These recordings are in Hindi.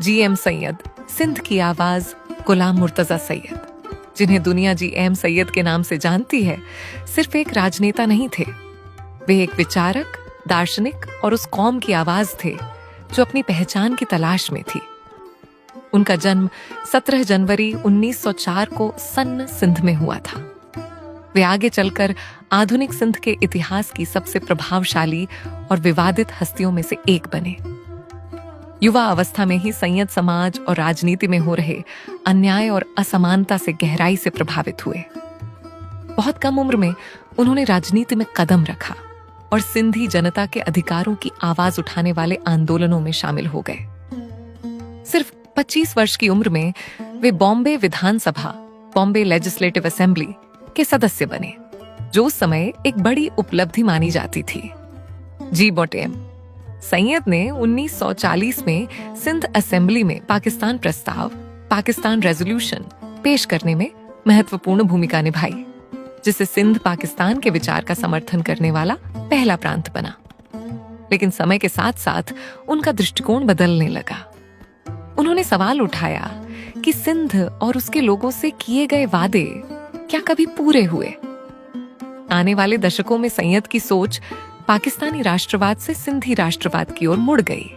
GM सैयद, सिंध की आवाज गुलाम मुर्तजा सैयद, जिन्हें दुनिया GM सैयद के नाम से जानती है, सिर्फ एक राजनेता नहीं थे। वे एक विचारक, दार्शनिक और उस कौम की आवाज थे जो अपनी पहचान की तलाश में थी। उनका जन्म 17 जनवरी 1904 को सन्न सिंध में हुआ था। वे आगे चलकर आधुनिक सिंध के इतिहास की सबसे प्रभावशाली और विवादित हस्तियों में से एक बने। युवा अवस्था में ही सैयद समाज और राजनीति में हो रहे अन्याय और असमानता से गहराई से प्रभावित हुए। बहुत कम उम्र में उन्होंने राजनीति में कदम रखा और सिंधी जनता के अधिकारों की आवाज उठाने वाले आंदोलनों में शामिल हो गए। सिर्फ 25 वर्ष की उम्र में वे बॉम्बे विधानसभा, बॉम्बे लेजिस्लेटिव असेंबली के सदस्य बने, जो उस समय एक बड़ी उपलब्धि मानी जाती थी। जी.एम. सैयद ने 1940 में सिंध असेंबली में पाकिस्तान प्रस्ताव, पाकिस्तान रेजोल्यूशन पेश करने में महत्वपूर्ण भूमिका निभाई, जिससे सिंध पाकिस्तान के विचार का समर्थन करने वाला पहला प्रांत बना। लेकिन समय के साथ साथ उनका दृष्टिकोण बदलने लगा। उन्होंने सवाल उठाया कि सिंध और उसके लोगों से किए गए वादे क्या कभी पूरे हुए। आने वाले दशकों में सैयद की सोच पाकिस्तानी राष्ट्रवाद से सिंधी राष्ट्रवाद की ओर मुड़ गई।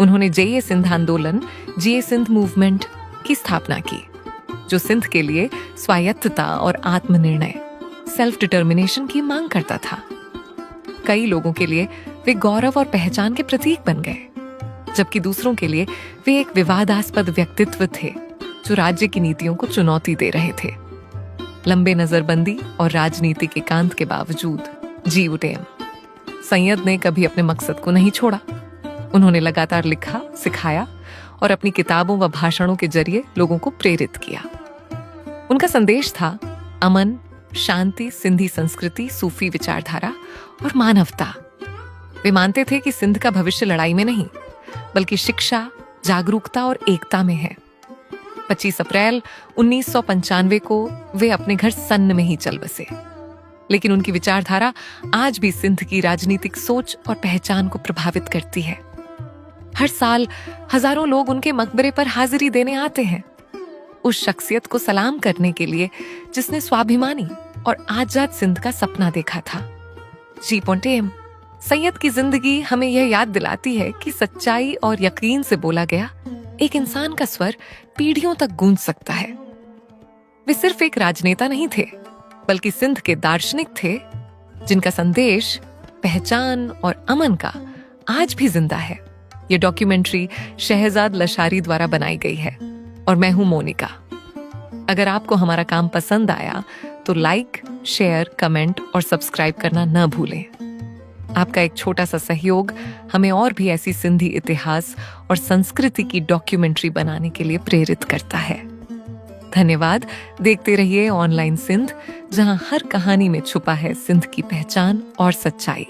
उन्होंने जे सिंध आंदोलन, जे सिंध मूवमेंट की स्थापना की, जो सिंध के लिए स्वायत्तता और आत्मनिर्णय, सेल्फ डिटर्मिनेशन की मांग करता था। कई लोगों के लिए वे गौरव और पहचान के प्रतीक बन गए, जबकि दूसरों के लिए वे एक विवादास्पद व्यक्तित्व थे जो राज्य की नीतियों को चुनौती दे रहे थे। लंबे नजरबंदी और राजनीतिक एकांत के बावजूद जी.एम. सैयद ने कभी अपने मकसद को नहीं छोड़ा। उन्होंने लगातार लिखा, सिखाया और अपनी किताबों व भाषणों के जरिए लोगों को प्रेरित किया। उनका संदेश था अमन, शांति, सिंधी संस्कृति, सूफी विचारधारा और मानवता। वे मानते थे कि सिंध का भविष्य लड़ाई में नहीं, बल्कि शिक्षा, जागरूकता और एकता में है। 25 अप्रैल 1995 को वे अपने घर सन्न में ही चल बसे, लेकिन उनकी विचारधारा आज भी सिंध की राजनीतिक सोच और पहचान को प्रभावित करती है। हर साल हजारों लोग उनके मकबरे पर हाजिरी देने आते हैं, उस शख्सियत को सलाम करने के लिए जिसने स्वाभिमानी और आजाद सिंध का सपना देखा था। जी.एम. सैयद की जिंदगी हमें यह याद दिलाती है कि सच्चाई और यकीन से बोला गया एक इंसान का स्वर पीढ़ियों तक गूंज सकता है। वे सिर्फ एक राजनेता नहीं थे, बल्कि सिंध के दार्शनिक थे, जिनका संदेश पहचान और अमन का आज भी जिंदा है। ये डॉक्यूमेंट्री शहजाद लशारी द्वारा बनाई गई है और मैं हूं मोनिका। अगर आपको हमारा काम पसंद आया तो लाइक, शेयर, कमेंट और सब्सक्राइब करना न भूलें। आपका एक छोटा सा सहयोग हमें और भी ऐसी सिंधी इतिहास और संस्कृति की डॉक्यूमेंट्री बनाने के लिए प्रेरित करता है। धन्यवाद। देखते रहिए ऑनलाइन सिंध, जहां हर कहानी में छुपा है सिंध की पहचान और सच्चाई।